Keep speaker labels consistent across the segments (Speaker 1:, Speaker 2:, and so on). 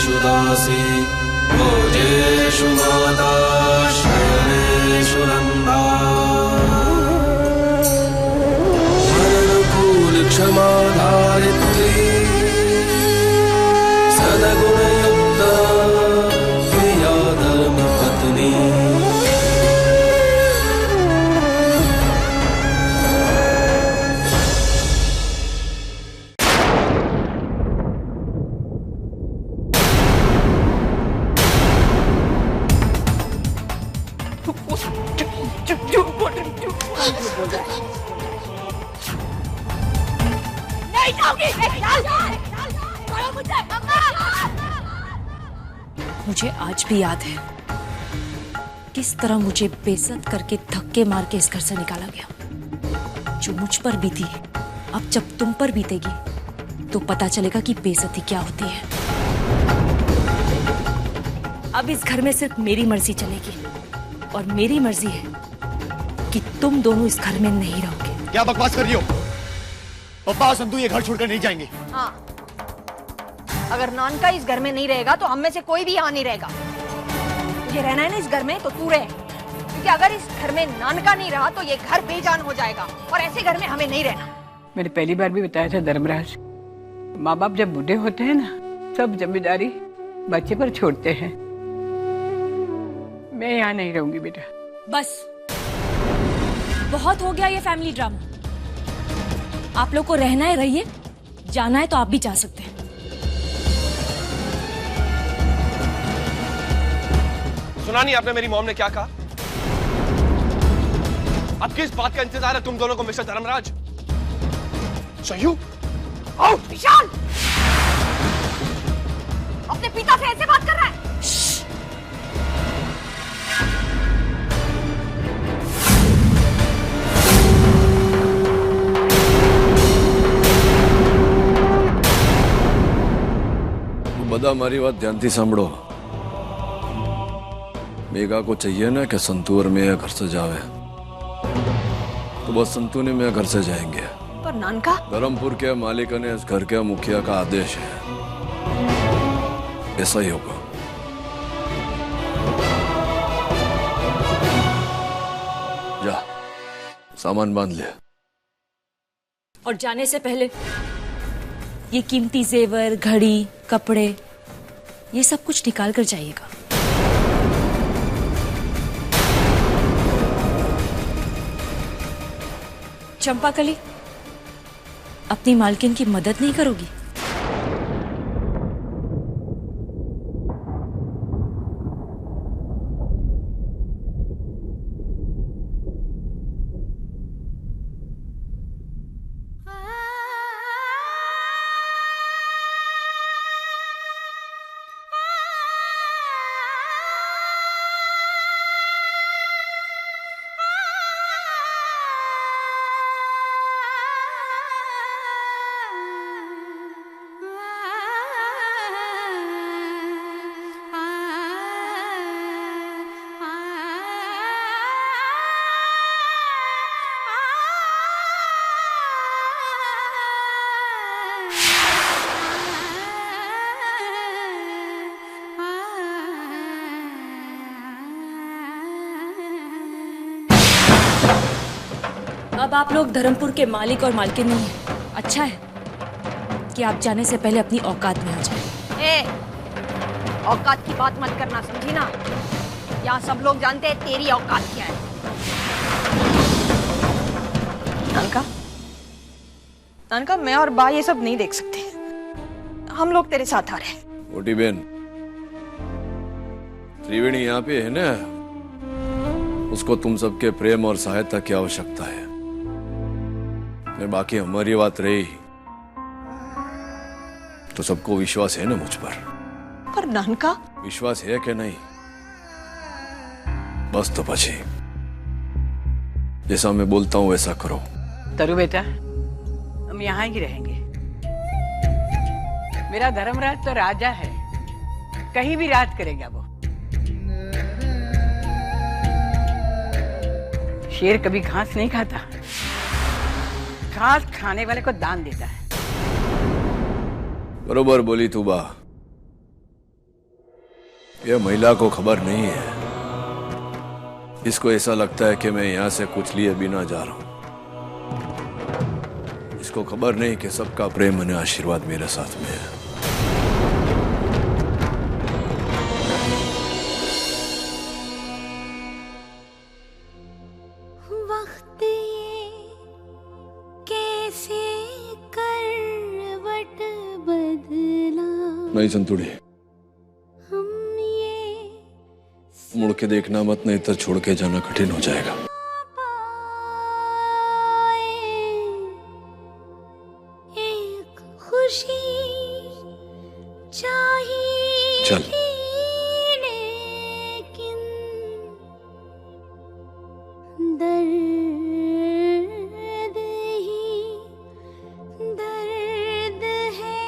Speaker 1: सर्वेषु दासी भोजेषु माता शयनेषु नन्दा वरनुकूल क्षमा धारित्री सद्गुणयुक्ता प्रिया धर्मपत्नी
Speaker 2: मुझे आज भी याद है किस तरह मुझे बेइज्जत करके धक्के मार के इस घर से निकाला गया। जो मुझ पर बीती अब जब तुम पर बीतेगी तो पता चलेगा कि बेइज्जती क्या होती है। अब इस घर में सिर्फ मेरी मर्जी चलेगी और मेरी मर्जी है कि तुम दोनों इस घर में नहीं रहोगे।
Speaker 3: क्या बकवास कर रही हो? पप्पा और संतू ये घर छोड़कर नहीं जाएंगे।
Speaker 4: हाँ, अगर नानका इस घर में नहीं रहेगा तो हम में से कोई भी यहाँ नहीं रहेगा। तुझे रहना है ना इस घर में तो तू रहे, क्योंकि अगर इस घर में नानका नहीं रहा तो ये घर बेजान हो जाएगा और ऐसे घर में हमें नहीं रहना।
Speaker 5: मैंने पहली बार भी बताया था धर्मराज, माँ बाप जब बूढ़े होते हैं ना सब जिम्मेदारी बच्चे पर छोड़ते हैं। मैं यहाँ नहीं रहूंगी बेटा।
Speaker 2: बस बहुत हो गया ये फैमिली ड्रामा। आप लोग को रहना है रहिए, जाना है तो आप भी जा सकते हैं।
Speaker 6: सुना नहीं आपने मेरी मॉम ने क्या कहा? अब किस बात का इंतजार है तुम दोनों को मिस्टर धर्मराज? सयू आओ।
Speaker 4: विशाल अपने पिता से ऐसे बात कर रहा है?
Speaker 1: બધા મારી વાત ધ્યાનથી સાંભળો। मेघा को चाहिए ना कि संतू और मैं घर से जावे, तो बस संतू ने मैं घर से जाएंगे।
Speaker 4: पर नानका?
Speaker 1: धर्मपुर के मालिक ने इस घर के मुखिया का आदेश है, ऐसा ही होगा। जा सामान बांध ले।
Speaker 2: और जाने से पहले ये कीमती जेवर, घड़ी, कपड़े, ये सब कुछ निकाल कर जाइएगा। चंपाकली, अपनी मालकिन की मदद नहीं करोगी? अब आप लोग धर्मपुर के मालिक और मालकिन नहीं है। अच्छा है कि आप जाने से पहले अपनी औकात में आ जाए।
Speaker 4: औकात की बात मत करना, समझी ना? यहाँ सब लोग जानते हैं तेरी औकात क्या है। नानका, नानका, मैं और बा ये सब नहीं देख सकते। हम लोग तेरे साथ आ रहे हैं।
Speaker 1: मोटी बहन, त्रिवेणी यहाँ पे है ना, उसको तुम सबके प्रेम और सहायता की आवश्यकता है। बाकी हमारी बात रही तो सबको विश्वास है ना मुझ पर?
Speaker 4: पर नानका,
Speaker 1: विश्वास है कि नहीं? बस तो पछी जैसा मैं बोलता हूं वैसा करो।
Speaker 5: तरु बेटा, हम यहाँ ही रहेंगे। मेरा धर्मराज तो राजा है, कहीं भी राज करेगा वो। शेर कभी घास नहीं खाता, घास खाने वाले को दान देता है।
Speaker 1: बरोबर बोली तू बा। यह महिला को खबर नहीं है। इसको ऐसा लगता है कि मैं यहां से कुछ लिए बिना जा रहा हूं। इसको खबर नहीं कि सबका प्रेम और आशीर्वाद मेरे साथ में है।
Speaker 7: वक्त ये कैसे करवट बदला,
Speaker 1: नहीं संतुड़ी,
Speaker 7: हम ये
Speaker 1: मुड़ के देखना मत, नहीं तो छोड़ के जाना कठिन हो जाएगा।
Speaker 7: पाए एक खुशी चाहिए
Speaker 1: चल।
Speaker 7: थी, लेकिन दर्द ही दर्द है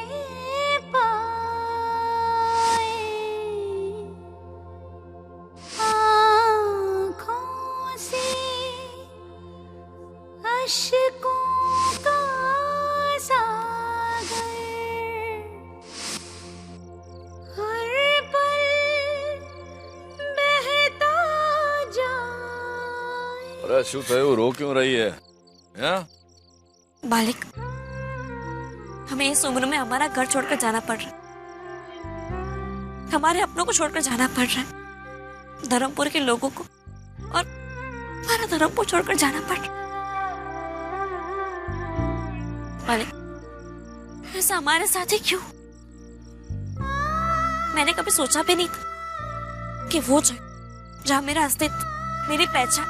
Speaker 7: पाए। आँखों से अश्कों का सागर हर पल बहता जाए।
Speaker 1: अरे शू थयु, रो क्यों रही है?
Speaker 2: मालिक, हमें इस उम्र में हमारा घर छोड़कर जाना पड़ रहा है, हमारे अपनों को छोड़कर जाना पड़ रहा है, धर्मपुर के लोगों को और हमारा धर्मपुर छोड़कर जाना पड़ रहा है। मालिक, ऐसा हमारे साथ ही क्यों? मैंने कभी सोचा भी नहीं था कि वो जहाँ मेरा अस्तित्व, मेरी पहचान,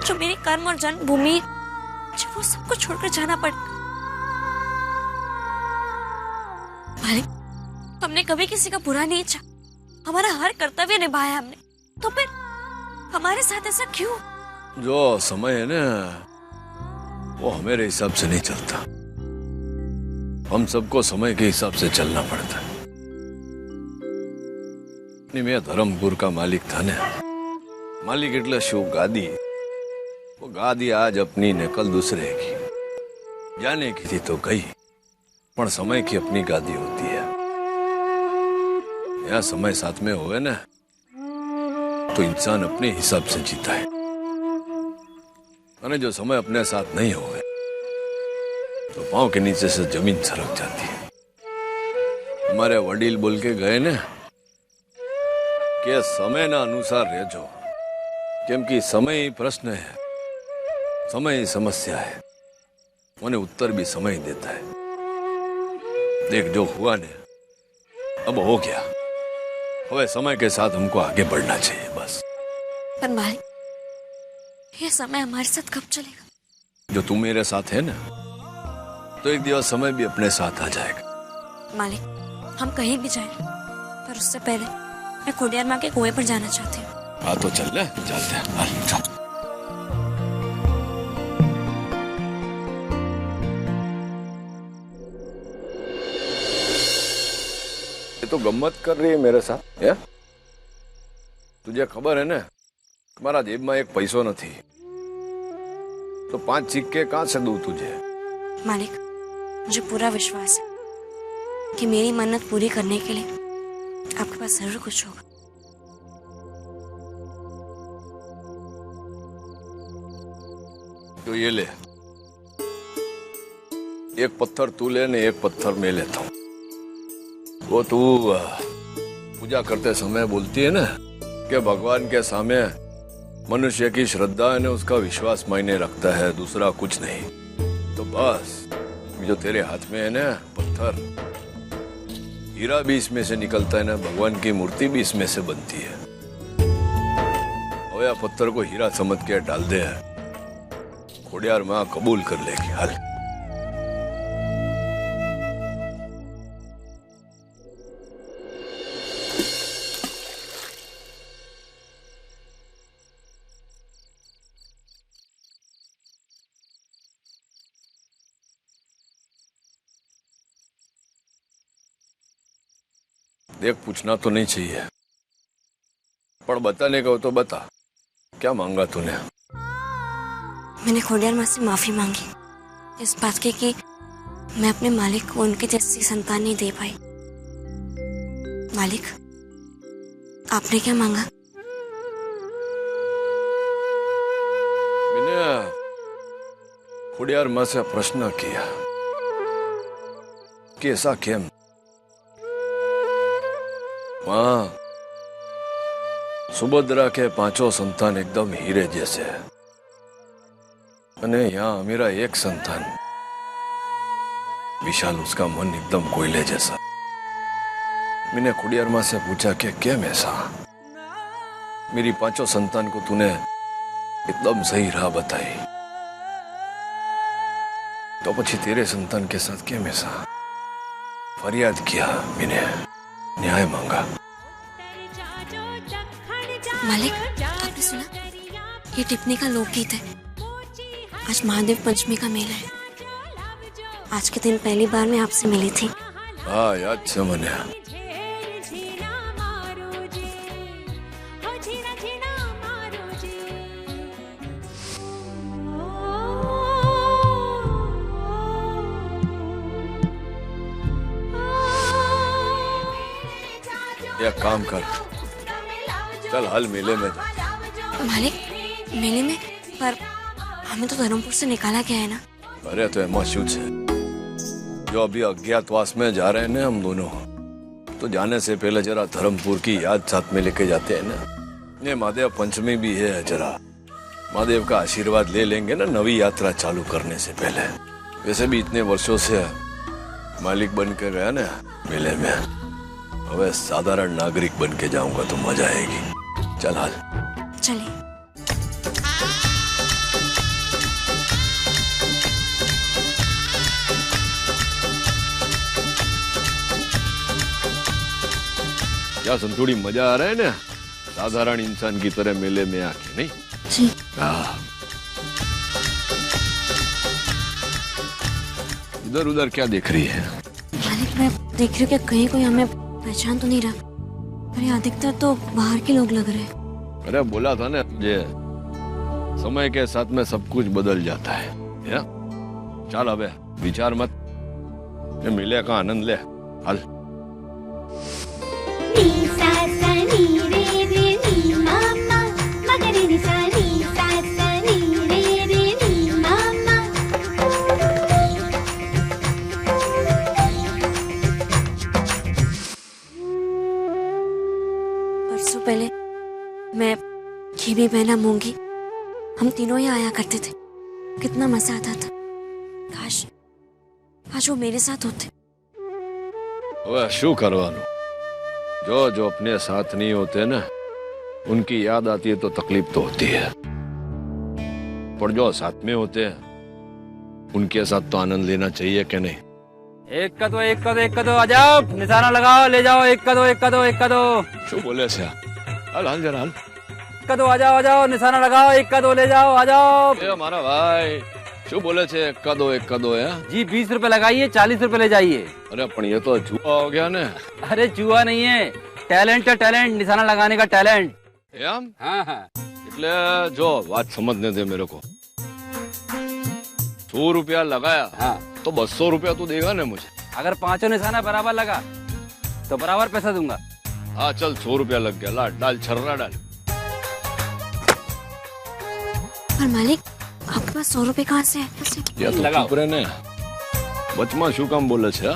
Speaker 2: जो मेरी कर्म और जन्मभूमि, जो वो सबको छोड़कर जाना पड़। मालिक, हमने कभी किसी का बुरा नहीं चाहा, हमारा हर कर्तव्य निभाया हमने, तो फिर हमारे साथ ऐसा क्यों?
Speaker 1: जो समय है ना, वो हमारे हिसाब से नहीं चलता। हम सबको समय के हिसाब से चलना पड़ता है। नहीं, मैं धर्मपुर का मालिक था ना। मालिक એટલે શું ગાદી? वो गादी आज अपनी ने कल दूसरे की। जाने की थी तो गई, पर समय की अपनी गादी होती है। यहाँ समय साथ में होवे ना, तो इंसान अपने हिसाब से जीता है। और जो समय अपने साथ नहीं होवे, तो पांव के नीचे से जमीन सरक जाती है। हमारे वडील बोल के गए ना कि समय ना अनुसार रहजो, क्योंकि समय ही प्रश्न है, समय ही समस्या है, उन्हें उत्तर भी समय देता है। देख, जो हुआ ने अब हो गया, अब समय के साथ हमको आगे बढ़ना चाहिए बस।
Speaker 2: पर मालिक, ये समय हमारे साथ कब चलेगा?
Speaker 1: जो तू मेरे साथ है ना, तो एक दिवस समय भी अपने साथ आ जाएगा।
Speaker 2: मालिक, हम कहीं भी जाएं, पर उससे पहले मैं खोडियार माँ के कुएं पर जाना चाहती हूँ।
Speaker 1: हाँ तो चल ले, चलते हैं। हाँ, चल। ये तो गम्मत कर रही है मेरे साथ, या? तुझे खबर है ना, तुम्हारा जेब में एक पैसो नहीं, तो 5 सिक्के कहाँ से दूं तुझे?
Speaker 2: मालिक, मुझे पूरा विश्वास है कि मेरी मन्नत पूरी करने के लिए आपके पास जरूर कुछ होगा।
Speaker 1: तो ये ले, एक पत्थर तू ले ने एक पत्थर मैं लेता हूँ। वो तू पूजा करते समय बोलती है ना कि भगवान के सामने मनुष्य की श्रद्धा है, उसका विश्वास मायने रखता है, दूसरा कुछ नहीं। तो बस जो तेरे हाथ में है ना पत्थर, हीरा भी इसमें से निकलता है ना, भगवान की मूर्ति भी इसमें से बनती है। और या पत्थर को हीरा समझ के डाल दे, खोडियार माँ कबूल कर लेगी। हाल देख, पूछना तो नहीं चाहिए, पर बताने का हो तो बता, क्या मांगा तूने?
Speaker 2: मैंने खोडियार माँ से माफी मांगी इस बात की कि मैं अपने मालिक को उनके जैसी संतान नहीं दे पाई। मालिक,
Speaker 8: आपने क्या मांगा?
Speaker 1: मैंने खुड़ियार माँ से प्रश्न किया कि ऐसा केम माँ, सुभद्रा के पांचों संतान एकदम हीरे जैसे है, अने यहाँ मेरा एक संतान विशाल, उसका मन एकदम कोयले जैसा। मैंने खुड़ियार माँ से पूछा कि केम ऐसा? मेरी पांचों संतान को तूने एकदम सही राह बताई, तो पछी तेरे संतान के साथ केम ऐसा? फरियाद किया, मैंने न्याय मांगा।
Speaker 8: मालिक, आपने सुना? ये टिप्पणी का लोकगीत है। आज महादेव पंचमी का मेला है। आज के दिन पहली बार मैं आपसे मिली थी।
Speaker 1: हाँ, याद से मने। एक काम कर, चल हाल मेले में जा।
Speaker 8: मालिक, मेले में? पर हमें तो धर्मपुर से निकाला गया है ना।
Speaker 1: अरे तो एमा शू है, जो अभी अज्ञातवास में जा रहे हैं ना हम दोनों, तो जाने से पहले जरा धर्मपुर की याद साथ में लेके जाते हैं ना। ये महादेव पंचमी भी है, जरा महादेव का आशीर्वाद ले लेंगे ना नवी यात्रा चालू करने से पहले। वैसे भी इतने वर्षों से मालिक बन के गया ना मेले में, अब साधारण नागरिक बन के जाऊंगा तो मजा आएगी। चल हाल
Speaker 8: चलिए।
Speaker 1: क्या संतोड़ी मजा आ रहा है ना, साधारण इंसान की तरह मेले में आके, नहीं?
Speaker 8: जी।
Speaker 1: इधर उधर क्या देख रही है?
Speaker 8: मालिक, मैं देख रही हूँ कि कहीं कोई हमें पहचान तो नहीं रहा, पर ये अधिकतर तो बाहर के लोग लग रहे हैं।
Speaker 1: अरे बोला था ना ये समय के साथ में सब कुछ बदल जाता है, या? चल अबे विचार मत, ये मेले का आनंद ले। हल
Speaker 8: परसों पहले मैं, खीबी, बहना, मूंगी, हम तीनों ही आया करते थे। कितना मजा आता था। काश वो मेरे साथ होते।
Speaker 1: वह शू करवानो, जो जो अपने साथ नहीं होते ना, उनकी याद आती है तो तकलीफ तो होती है, पर जो साथ में होते हैं उनके साथ तो आनंद लेना चाहिए कि नहीं?
Speaker 9: एक का दो, एक का दो, एक का दो, आ जाओ, निशाना लगाओ, ले जाओ, एक का दो, एक का दो, एक का दो।
Speaker 1: शू बोले से? हल हल जरा हल।
Speaker 9: एक का दो, आ जाओ, निशाना लगाओ, एक का दो, ले जाओ, आ जाओ।
Speaker 1: ए हमारा भाई, शू बोले छे? एक का दो है
Speaker 9: जी। 20 रुपए लगाइए, 40 रुपए ले जाइए।
Speaker 1: अरे पण ये तो जुआ हो गया ना।
Speaker 9: अरे जुआ नहीं है, टैलेंट है, टैलेंट, निशाना लगाने का टैलेंट।
Speaker 1: हाँ हाँ, એટલે जो बात समझने दे मेरे को। 100 रुपया लगाया, हाँ, तो 200 रुपया तो देगा ना मुझे?
Speaker 9: अगर पांचों निशाना बराबर लगा तो बराबर पैसा दूंगा।
Speaker 1: हाँ चल, 100 रुपया लग गया, ला डाल, छर्रा डाल।
Speaker 8: पर मालिक, आपके पास 100 रुपए कहाँ से है?
Speaker 1: या तो चुप रहे ने, बचमा शू काम बोले छे?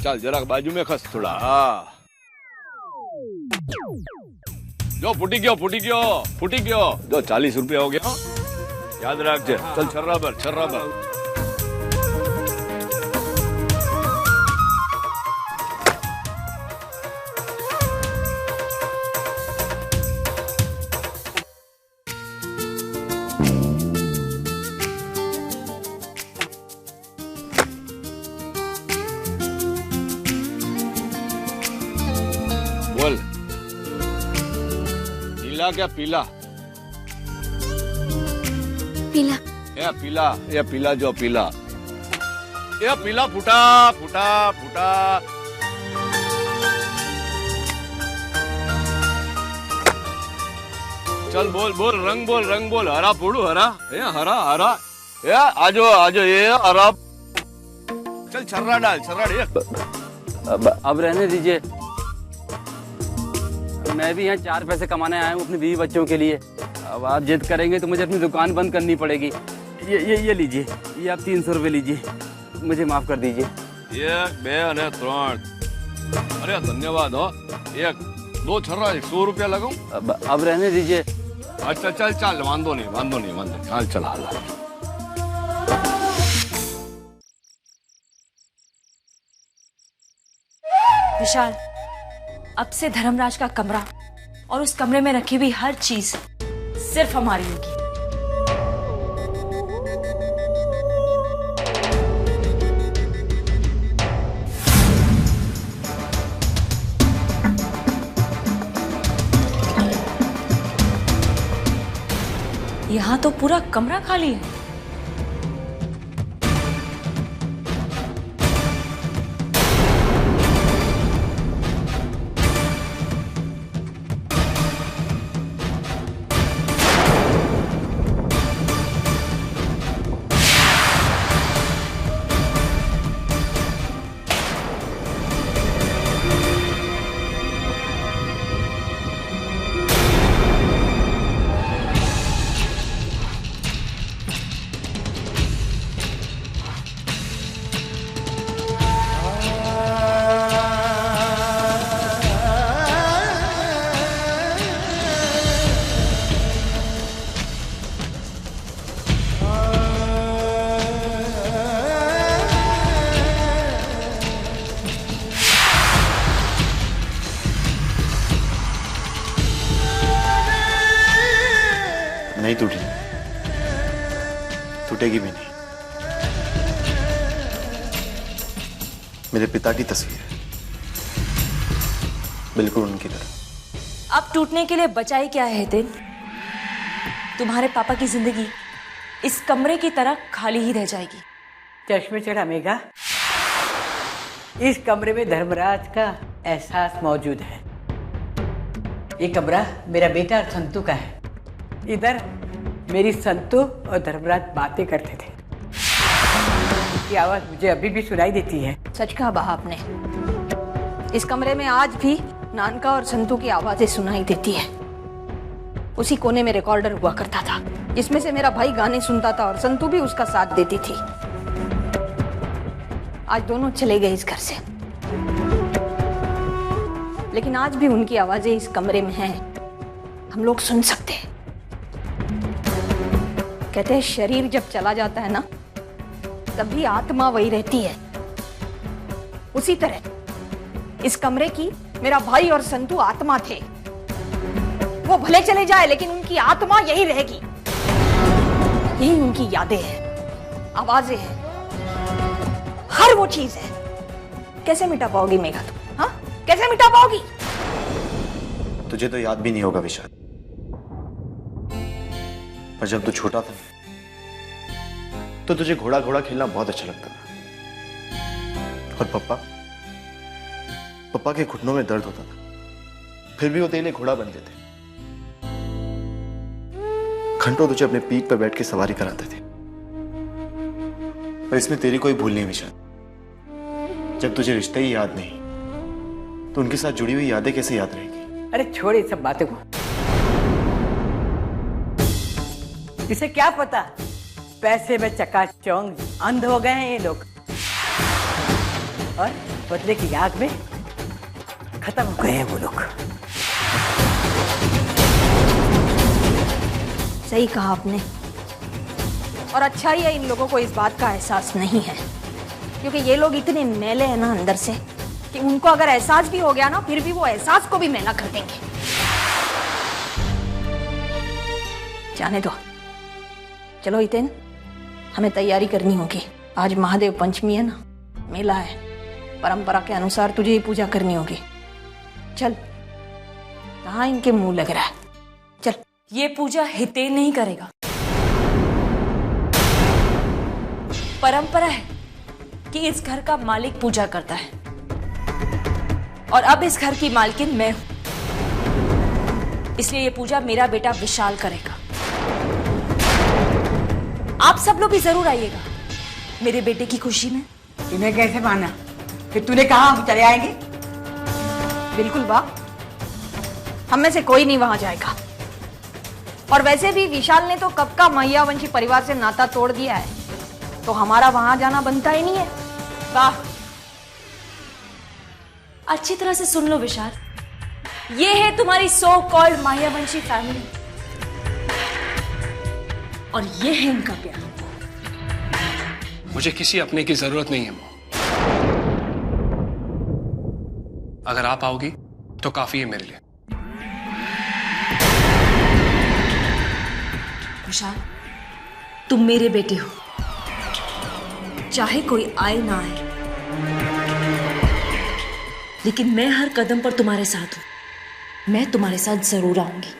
Speaker 1: चल जरा बाजू में खस थोड़ा। हाँ जो फूटी गयो, जो 40 रुपया हो गया, याद रख जे। चल छर्रा भर। बोल, नीला क्या पीला?
Speaker 8: पीला।
Speaker 1: या पीला जो पीला, या पीला फूटा। चल बोल रंग बोल। हरा फोड़ू, हरा। या आजो ये हरा। चल छर्रा डाल।
Speaker 9: अब रहने दीजिए। मैं भी यहाँ 4 पैसे कमाने आया हूँ अपनी बीवी बच्चों के लिए। अब आप जिद करेंगे तो मुझे अपनी दुकान बंद करनी पड़ेगी। ये लीजिए, ये आप 300 रुपये लीजिए, मुझे माफ कर दीजिए।
Speaker 1: 1, 2 અને 3। अरे धन्यवाद हो। 1, 2 छर्रा 100 रुपया लगाऊं?
Speaker 9: अब रहने दीजिए।
Speaker 1: अच्छा चल चल, वांधो नहीं चल चल हाल।
Speaker 2: विशाल, अब से धर्मराज का कमरा और उस कमरे में रखी हुई हर चीज सिर्फ हमारी होगी। यहाँ तो पूरा कमरा खाली है।
Speaker 3: नहीं टूटी, टूटेगी भी नहीं। मेरे पिता की तस्वीर है, बिल्कुल उनकी तरह।
Speaker 2: अब टूटने के लिए बचाई क्या है हितेन? तुम्हारे पापा की जिंदगी इस कमरे की तरह खाली ही रह जाएगी।
Speaker 5: चश्मे चढ़ा मेघा, इस कमरे में धर्मराज का एहसास मौजूद है। ये कमरा मेरा बेटा और संतू का है। इधर मेरी संतू और धर्मराज बातें करते थे। की आवाज मुझे अभी भी सुनाई देती है।
Speaker 4: सच कहा बहा आपने। इस कमरे में आज भी नानका और संतू की आवाजें सुनाई देती है। उसी कोने में रिकॉर्डर हुआ करता था, जिसमें से मेरा भाई गाने सुनता था और संतू भी उसका साथ देती थी। आज दोनों चले गए इस घर से, लेकिन आज भी उनकी आवाजें इस कमरे में हैं। हम लोग सुन सकते हैं। कहते हैं शरीर जब चला जाता है ना, तभी आत्मा वही रहती है। उसी तरह इस कमरे की मेरा भाई और संतू आत्मा थे। वो भले चले जाए, लेकिन उनकी आत्मा यही रहेगी। यही उनकी यादें हैं, आवाजें हैं, हर वो चीज है। कैसे मिटा पाओगी मेघा तुम? हाँ, कैसे मिटा पाओगी?
Speaker 3: तुझे तो याद भी नहीं होगा विशाल, पर जब तू छोटा था तो तुझे घोड़ा घोड़ा खेलना बहुत अच्छा लगता था। और पप्पा के घुटनों में दर्द होता था, फिर भी वो तेरे लिए घोड़ा बनते थे। घंटों तुझे अपने पीठ पर बैठ के सवारी कराते थे। पर इसमें तेरी कोई भूल नहीं विशाल। जब तुझे रिश्ते ही याद नहीं, तो उनके साथ जुड़ी हुई यादें कैसे याद रहेगी?
Speaker 5: अरे छोड़ ये सब बातें को। इसे क्या पता पैसे में चकाचौंध अंध हो गए हैं ये लोग, और बदले की आग में खत्म हो गए हैं वो लोग।
Speaker 4: सही कहा आपने। और अच्छा ही है इन लोगों को इस बात का एहसास नहीं है, क्योंकि ये लोग इतने मैले हैं ना अंदर से कि उनको अगर एहसास भी हो गया ना, फिर भी वो एहसास को भी मैला कर देंगे। जाने दो। चलो हितेन, हमें तैयारी करनी होगी। आज महादेव पंचमी है ना, मेला है। परंपरा के अनुसार तुझे ही पूजा करनी होगी। चल, कहाँ इनके मुंह लग रहा है। चल।
Speaker 2: ये पूजा हितेन नहीं करेगा। परंपरा है कि इस घर का मालिक पूजा करता है, और अब इस घर की मालकिन मैं हूं। इसलिए ये पूजा मेरा बेटा विशाल करेगा। आप सब लोग भी जरूर आइएगा मेरे बेटे की खुशी में।
Speaker 5: तुम्हें कैसे माना? फिर तूने कहा हम चले आएंगे?
Speaker 4: बिल्कुल बा, हम में से कोई नहीं वहां जाएगा। और वैसे भी विशाल ने तो कब का मैयावंशी परिवार से नाता तोड़ दिया है, तो हमारा वहां जाना बनता ही नहीं है। वाह,
Speaker 2: अच्छी तरह से सुन लो विशाल, ये है तुम्हारी सो कॉल्ड मायावंशी फैमिली और ये है इनका प्यार।
Speaker 6: मुझे किसी अपने की जरूरत नहीं है माँ। अगर आप आओगी तो काफी है मेरे लिए।
Speaker 2: विशाल, तुम मेरे बेटे हो, चाहे कोई आए ना आए, लेकिन मैं हर कदम पर तुम्हारे साथ हूं। मैं तुम्हारे साथ जरूर आऊंगी।